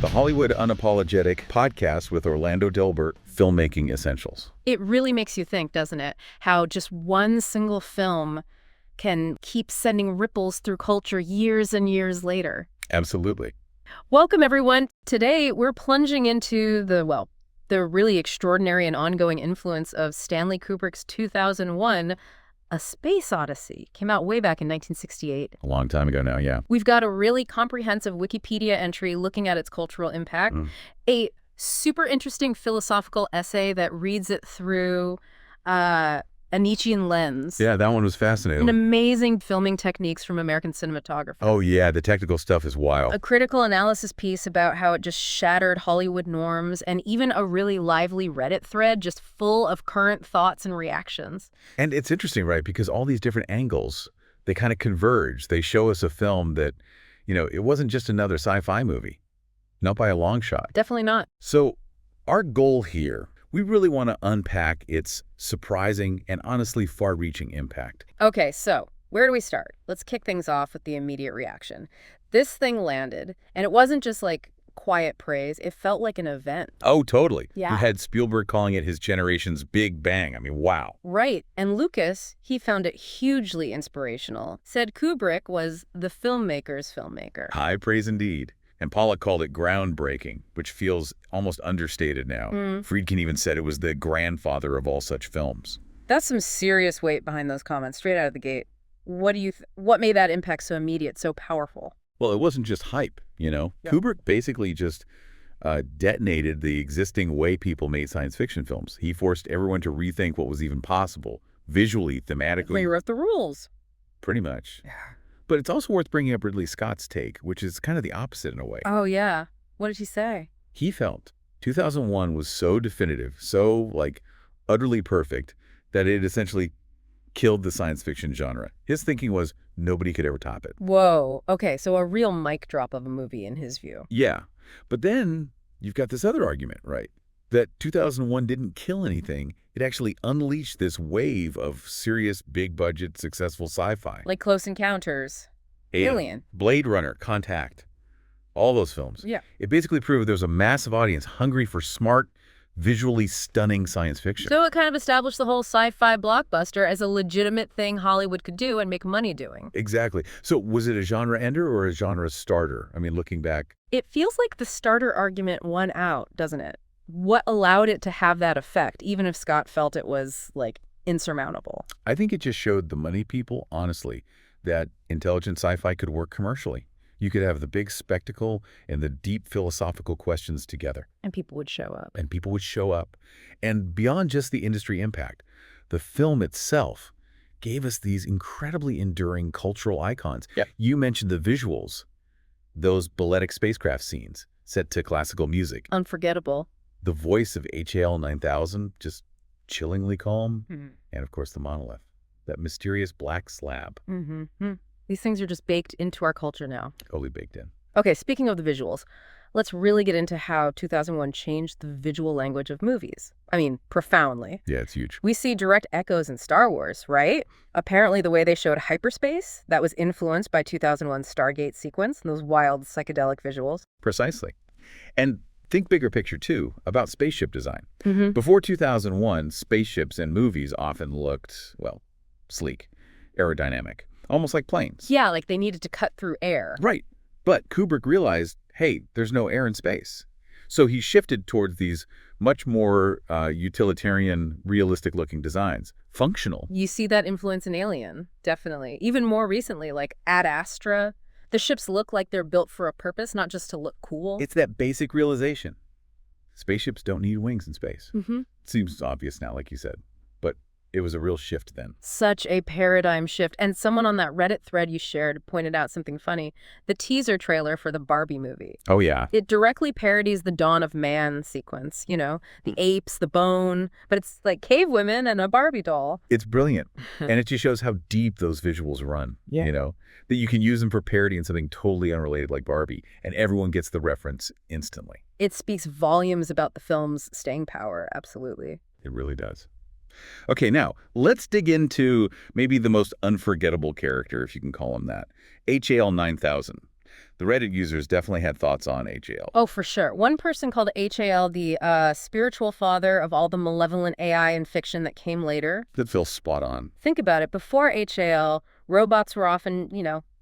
the Hollywood Unapologetic Podcast with Orlando Delbert, Filmmaking Essentials. It really makes you think, doesn't it? How just one single film can keep sending ripples through culture years and years later. Absolutely. Welcome, everyone. Today, we're plunging into the really extraordinary and ongoing influence of Stanley Kubrick's 2001, A Space Odyssey. Came out way back in 1968. A long time ago now, yeah. We've got a really comprehensive Wikipedia entry looking at its cultural impact, a super interesting philosophical essay that reads it through a Nietzschean lens. Yeah, that one was fascinating. And amazing filming techniques from American cinematographers. Oh, yeah, the technical stuff is wild. A critical analysis piece about how it just shattered Hollywood norms, and even a really lively Reddit thread just full of current thoughts and reactions. And it's interesting, right? Because all these different angles, they kind of converge. They show us a film that, it wasn't just another sci-fi movie. Not by a long shot. Definitely not. So our goal here, we really want to unpack its surprising and honestly far-reaching impact. Okay, so where do we start? Let's kick things off with the immediate reaction. This thing landed, and it wasn't just like quiet praise. It felt like an event. Oh, totally. Yeah. You had Spielberg calling it his generation's Big Bang. I mean, wow. Right. And Lucas, he found it hugely inspirational. Said Kubrick was the filmmaker's filmmaker. High praise indeed. And Pollock called it groundbreaking, which feels almost understated now. Friedkin even said it was the grandfather of all such films. That's some serious weight behind those comments, straight out of the gate. What made that impact so immediate, so powerful? Well, it wasn't just hype, Yeah. Kubrick basically just detonated the existing way people made science fiction films. He forced everyone to rethink what was even possible, visually, thematically. Rewrote the rules. Pretty much. Yeah. But it's also worth bringing up Ridley Scott's take, which is kind of the opposite in a way. Oh, yeah. What did he say? He felt 2001 was so definitive, so, utterly perfect, that it essentially killed the science fiction genre. His thinking was nobody could ever top it. Whoa. Okay, so a real mic drop of a movie in his view. Yeah. But then you've got this other argument, right? That 2001 didn't kill anything. It actually unleashed this wave of serious, big-budget, successful sci-fi. Like Close Encounters, Alien, Blade Runner, Contact, all those films. Yeah. It basically proved there was a massive audience hungry for smart, visually stunning science fiction. So it kind of established the whole sci-fi blockbuster as a legitimate thing Hollywood could do and make money doing. Exactly. So was it a genre ender or a genre starter? I mean, looking back. It feels like the starter argument won out, doesn't it? What allowed it to have that effect, even if Scott felt it was, insurmountable? I think it just showed the money people, honestly, that intelligent sci-fi could work commercially. You could have the big spectacle and the deep philosophical questions together. And people would show up. And beyond just the industry impact, the film itself gave us these incredibly enduring cultural icons. Yep. You mentioned the visuals, those balletic spacecraft scenes set to classical music. Unforgettable. The voice of HAL 9000, just chillingly calm. And, of course, the monolith, that mysterious black slab. These things are just baked into our culture now. Totally baked in. Okay, speaking of the visuals, let's really get into how 2001 changed the visual language of movies. I mean, profoundly. Yeah, it's huge. We see direct echoes in Star Wars, right? Apparently the way they showed hyperspace, that was influenced by 2001's Stargate sequence and those wild psychedelic visuals. Precisely. And think bigger picture, too, about spaceship design. Before 2001, spaceships in movies often looked, sleek, aerodynamic, almost like planes. Yeah, like they needed to cut through air. Right. But Kubrick realized, hey, there's no air in space. So he shifted towards these much more utilitarian, realistic-looking designs. Functional. You see that influence in Alien, definitely. Even more recently, like Ad Astra. The ships look like they're built for a purpose, not just to look cool. It's that basic realization. Spaceships don't need wings in space. Seems obvious now, like you said. But it was a real shift then. Such a paradigm shift. And someone on that Reddit thread you shared pointed out something funny. The teaser trailer for the Barbie movie. Oh, yeah. It directly parodies the Dawn of Man sequence, the apes, the bone, but it's like cave women and a Barbie doll. It's brilliant. And it just shows how deep those visuals run, that you can use them for parody in something totally unrelated like Barbie, and everyone gets the reference instantly. It speaks volumes about the film's staying power, absolutely. It really does. Okay, now, let's dig into maybe the most unforgettable character, if you can call him that, HAL 9000. The Reddit users definitely had thoughts on HAL. Oh, for sure. One person called HAL the spiritual father of all the malevolent AI and fiction that came later. That feels spot on. Think about it. Before HAL, robots were often,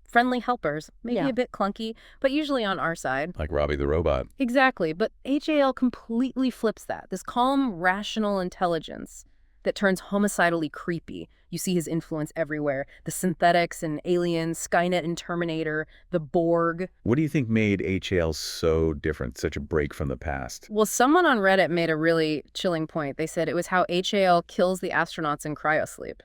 friendly helpers, maybe a bit clunky, but usually on our side. Like Robbie the Robot. Exactly. But HAL completely flips that. This calm, rational intelligence that turns homicidally creepy. You see his influence everywhere. The synthetics and Aliens, Skynet and Terminator, the Borg. What do you think made HAL so different, such a break from the past? Well, someone on Reddit made a really chilling point. They said it was how HAL kills the astronauts in cryosleep.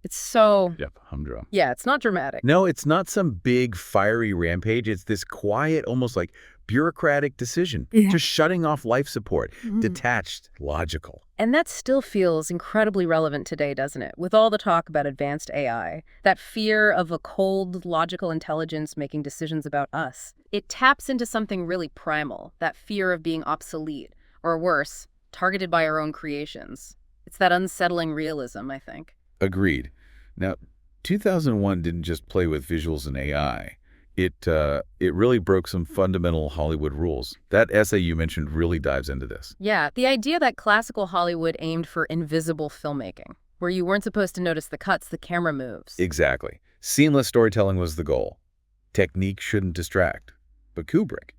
It's so... Yep, humdrum. Yeah, it's not dramatic. No, it's not some big, fiery rampage. It's this quiet, almost like bureaucratic decision. Just shutting off life support. Detached, logical. And that still feels incredibly relevant today, doesn't it? With all the talk about advanced AI, that fear of a cold, logical intelligence making decisions about us. It taps into something really primal, that fear of being obsolete, or worse, targeted by our own creations. It's that unsettling realism, I think. Agreed. Now, 2001 didn't just play with visuals and AI. It really broke some fundamental Hollywood rules. That essay you mentioned really dives into this. Yeah, the idea that classical Hollywood aimed for invisible filmmaking, where you weren't supposed to notice the cuts, the camera moves. Exactly. Seamless storytelling was the goal. Technique shouldn't distract. But Kubrick,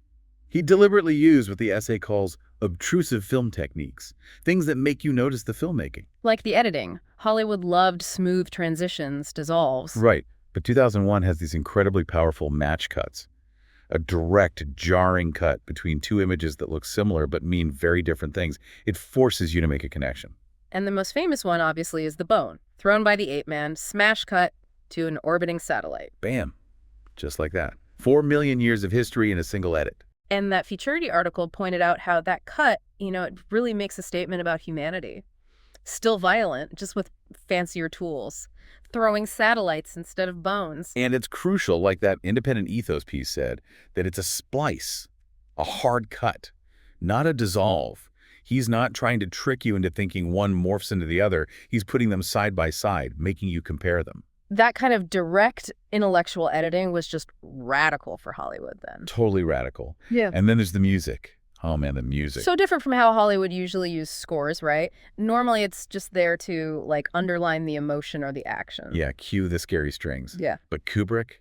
he deliberately used what the essay calls obtrusive film techniques, things that make you notice the filmmaking. Like the editing. Hollywood loved smooth transitions, dissolves. Right. But 2001 has these incredibly powerful match cuts. A direct, jarring cut between two images that look similar but mean very different things. It forces you to make a connection. And the most famous one, obviously, is the bone, thrown by the ape man, smash cut to an orbiting satellite. Bam. Just like that. 4 million years of history in a single edit. And that Futurity article pointed out how that cut, it really makes a statement about humanity. Still violent, just with fancier tools. Throwing satellites instead of bones. And it's crucial, like that Independent Ethos piece said, that it's a splice, a hard cut, not a dissolve. He's not trying to trick you into thinking one morphs into the other. He's putting them side by side, making you compare them. That kind of direct intellectual editing was just radical for Hollywood then. Totally radical. Yeah. And then there's the music. Oh, man, the music. So different from how Hollywood usually uses scores, right? Normally it's just there to, underline the emotion or the action. Yeah, cue the scary strings. Yeah. But Kubrick?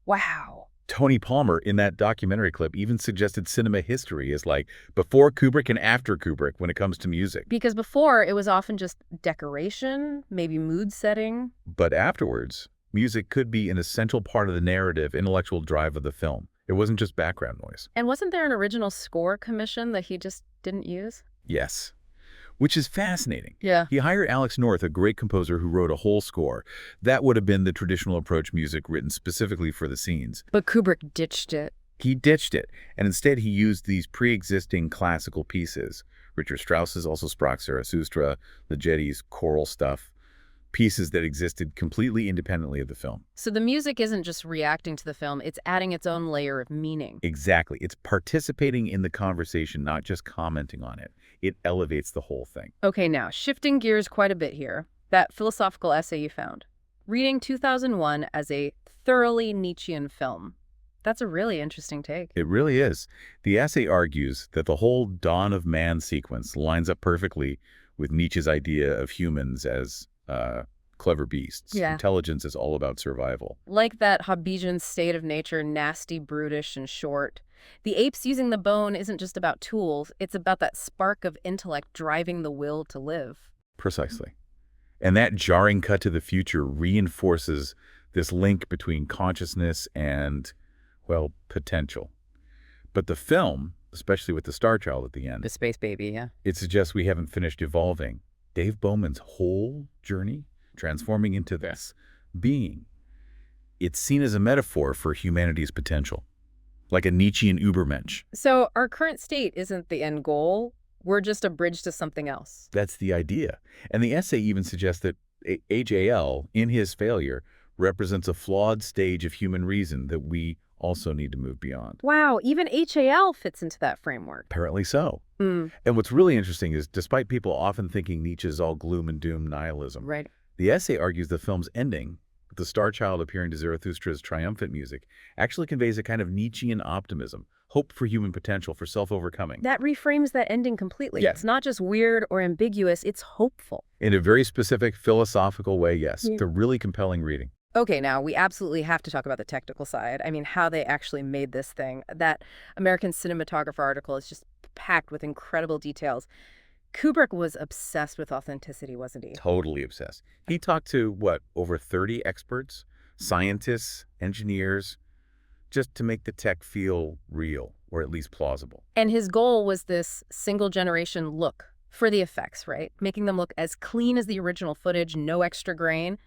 Wow. Tony Palmer, in that documentary clip, even suggested cinema history is like before Kubrick and after Kubrick when it comes to music. Because before, it was often just decoration, maybe mood setting. But afterwards, music could be an essential part of the narrative, intellectual drive of the film. It wasn't just background noise. And wasn't there an original score commission that he just didn't use? Yes. Which is fascinating. Yeah. He hired Alex North, a great composer who wrote a whole score. That would have been the traditional approach music written specifically for the scenes. But Kubrick ditched it. He ditched it, and instead he used these pre-existing classical pieces. Richard Strauss's, also Sprach Zarathustra, Ligeti's choral stuff. Pieces that existed completely independently of the film. So the music isn't just reacting to the film, it's adding its own layer of meaning. Exactly. It's participating in the conversation, not just commenting on it. It elevates the whole thing. Okay, now, shifting gears quite a bit here. That philosophical essay you found. Reading 2001 as a thoroughly Nietzschean film. That's a really interesting take. It really is. The essay argues that the whole dawn of man sequence lines up perfectly with Nietzsche's idea of humans as clever beasts. Yeah. Intelligence is all about survival. Like that Hobbesian state of nature, nasty, brutish, and short. The apes using the bone isn't just about tools, it's about that spark of intellect driving the will to live. Precisely. And that jarring cut to the future reinforces this link between consciousness and, well, potential. But the film, especially with the Star Child at the end, The space baby, yeah. it suggests we haven't finished evolving. Dave Bowman's whole journey, transforming into this being, it's seen as a metaphor for humanity's potential, like a Nietzschean Übermensch. So our current state isn't the end goal. We're just a bridge to something else. That's the idea. And the essay even suggests that HAL, in his failure, represents a flawed stage of human reason that we also need to move beyond. Wow, even HAL fits into that framework. Apparently so. Mm. And what's really interesting is, despite people often thinking Nietzsche's all gloom and doom nihilism, Right. the essay argues the film's ending, the star child appearing to Zarathustra's triumphant music, actually conveys a kind of Nietzschean optimism, hope for human potential, for self-overcoming. That reframes that ending completely. Yeah. It's not just weird or ambiguous, it's hopeful. In a very specific philosophical way, yes. It's a really compelling reading. Okay, now we absolutely have to talk about the technical side. I mean, how they actually made this thing. That American cinematographer article is just packed with incredible details. Kubrick was obsessed with authenticity, wasn't he? Totally obsessed. He talked to, over 30 experts, scientists, engineers, just to make the tech feel real, or at least plausible. And his goal was this single-generation look for the effects, right? Making them look as clean as the original footage, no extra grain.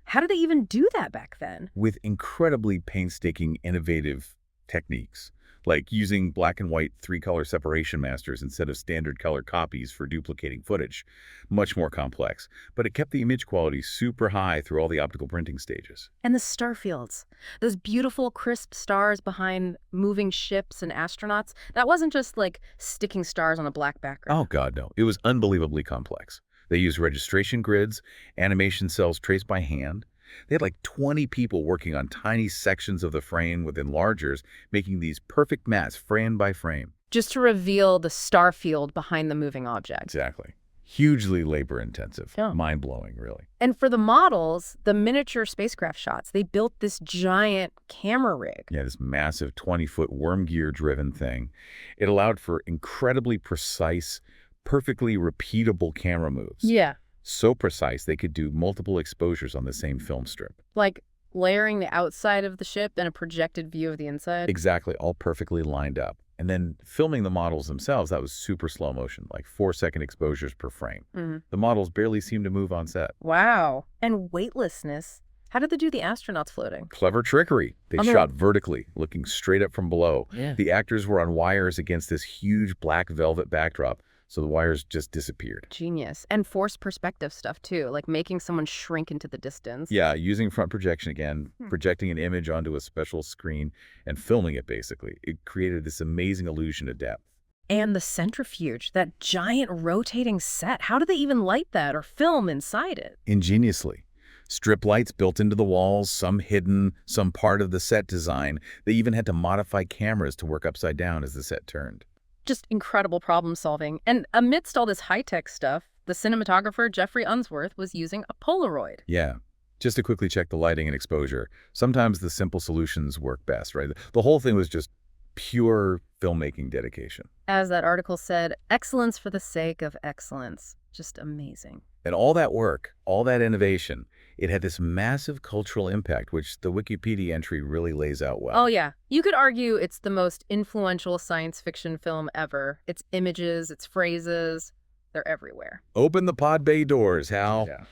How did they even do that back then? With incredibly painstaking, innovative techniques, like using black and white 3-color separation masters instead of standard color copies for duplicating footage. Much more complex, but it kept the image quality super high through all the optical printing stages. And the star fields, those beautiful, crisp stars behind moving ships and astronauts, that wasn't just like sticking stars on a black background. Oh, God, no. It was unbelievably complex. They used registration grids, animation cells traced by hand. They had like 20 people working on tiny sections of the frame with enlargers, making these perfect mattes frame by frame. Just to reveal the star field behind the moving object. Exactly. Hugely labor-intensive. Yeah. Mind-blowing, really. And for the models, the miniature spacecraft shots, they built this giant camera rig. Yeah, this massive 20-foot worm gear-driven thing. It allowed for incredibly precise, perfectly repeatable camera moves. Yeah. So precise they could do multiple exposures on the same film strip. Like layering the outside of the ship and a projected view of the inside. Exactly, all perfectly lined up. And then filming the models themselves, that was super slow motion, like 4-second exposures per frame. Mm-hmm. The models barely seemed to move on set. Wow. And weightlessness. How did they do the astronauts floating? Clever trickery. They shot vertically, looking straight up from below. Yeah. The actors were on wires against this huge black velvet backdrop, so the wires just disappeared. Genius. And forced perspective stuff, too, like making someone shrink into the distance. Yeah, using front projection again, projecting an image onto a special screen and filming it, basically. It created this amazing illusion of depth. And the centrifuge, that giant rotating set. How do they even light that or film inside it? Ingeniously. Strip lights built into the walls, some hidden, some part of the set design. They even had to modify cameras to work upside down as the set turned. Just incredible problem solving. And amidst all this high-tech stuff, the cinematographer Jeffrey Unsworth was using a Polaroid. Yeah. Just to quickly check the lighting and exposure. Sometimes the simple solutions work best, right? The whole thing was just pure filmmaking dedication. As that article said, excellence for the sake of excellence. Just amazing. And all that work, all that innovation, it had this massive cultural impact, which the Wikipedia entry really lays out well. Oh, yeah. You could argue it's the most influential science fiction film ever. Its images, its phrases, they're everywhere. Open the pod bay doors, Hal. Yeah.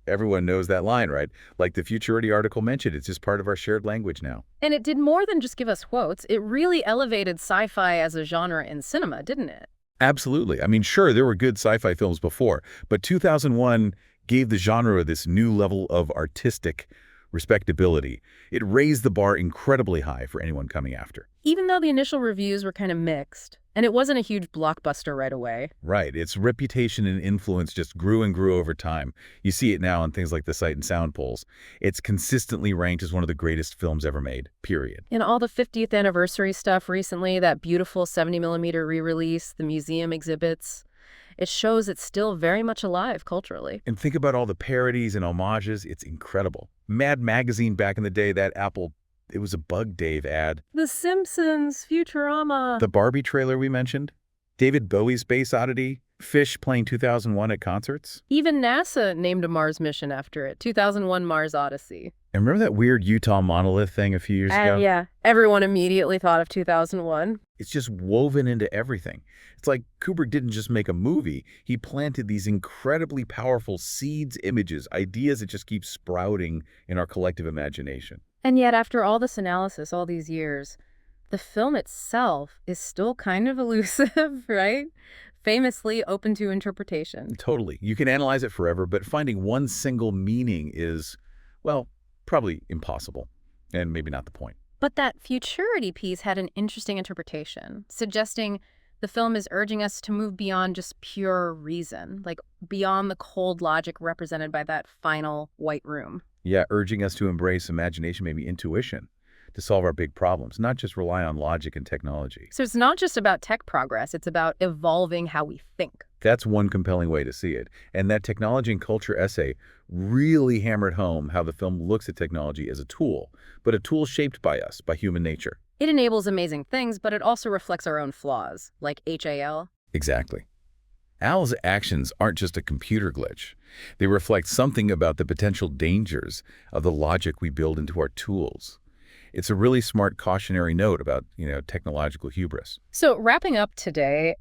Everyone knows that line, right? Like the Futurity article mentioned, it's just part of our shared language now. And it did more than just give us quotes. It really elevated sci-fi as a genre in cinema, didn't it? Absolutely. I mean, sure, there were good sci-fi films before, but 2001 gave the genre this new level of artistic respectability. It raised the bar incredibly high for anyone coming after. Even though the initial reviews were kind of mixed, and it wasn't a huge blockbuster right away. Right. Its reputation and influence just grew and grew over time. You see it now on things like the Sight and Sound polls. It's consistently ranked as one of the greatest films ever made, period. And all the 50th anniversary stuff recently, that beautiful 70mm re-release, the museum exhibits, it shows it's still very much alive culturally. And think about all the parodies and homages. It's incredible. Mad Magazine back in the day, that Apple, it was a Bug Dave ad. The Simpsons, Futurama. The Barbie trailer we mentioned. David Bowie's Space Odyssey. Fish playing 2001 at concerts. Even NASA named a Mars mission after it, 2001 Mars Odyssey. And remember that weird Utah monolith thing a few years ago? Yeah, everyone immediately thought of 2001. It's just woven into everything. It's like Kubrick didn't just make a movie. He planted these incredibly powerful seeds, images, ideas that just keep sprouting in our collective imagination. And yet, after all this analysis, all these years, the film itself is still kind of elusive, right? Famously open to interpretation. Totally. You can analyze it forever, but finding one single meaning is, well, probably impossible, and maybe not the point. But that futurity piece had an interesting interpretation, suggesting the film is urging us to move beyond just pure reason, like beyond the cold logic represented by that final white room. Yeah, urging us to embrace imagination, maybe intuition, to solve our big problems, not just rely on logic and technology. So it's not just about tech progress, it's about evolving how we think. That's one compelling way to see it. And that technology and culture essay really hammered home how the film looks at technology as a tool, but a tool shaped by us, by human nature. It enables amazing things, but it also reflects our own flaws, like HAL. Exactly. Al's actions aren't just a computer glitch. They reflect something about the potential dangers of the logic we build into our tools. It's a really smart cautionary note about, technological hubris. So wrapping up today,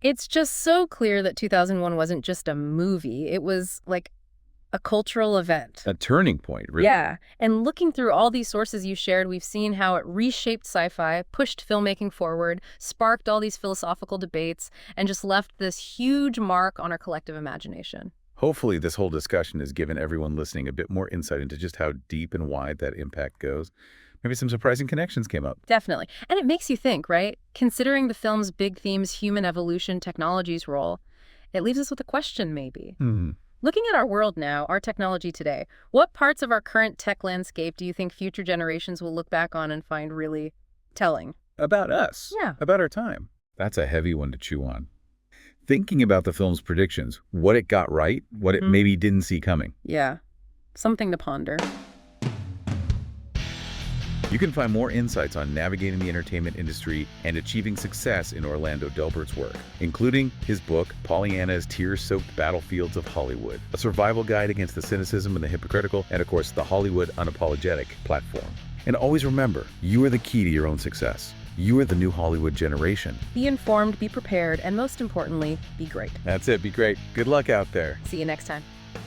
it's just so clear that 2001 wasn't just a movie. It was like a cultural event. A turning point, really. Yeah. And looking through all these sources you shared, we've seen how it reshaped sci-fi, pushed filmmaking forward, sparked all these philosophical debates, and just left this huge mark on our collective imagination. Hopefully this whole discussion has given everyone listening a bit more insight into just how deep and wide that impact goes. Maybe some surprising connections came up. Definitely. And it makes you think, right? Considering the film's big themes, human evolution, technology's role, it leaves us with a question, maybe. Looking at our world now, our technology today, what parts of our current tech landscape do you think future generations will look back on and find really telling? About us. Yeah. About our time. That's a heavy one to chew on. Thinking about the film's predictions, what it got right, what it maybe didn't see coming. Yeah. Something to ponder. You can find more insights on navigating the entertainment industry and achieving success in Orlando Delbert's work, including his book, Pollyanna's Tear-Soaked Battlefields of Hollywood, a survival guide against the cynicism and the hypocritical, and of course, the Hollywood Unapologetic platform. And always remember, you are the key to your own success. You are the new Hollywood generation. Be informed, be prepared, and most importantly, be great. That's it. Be great. Good luck out there. See you next time.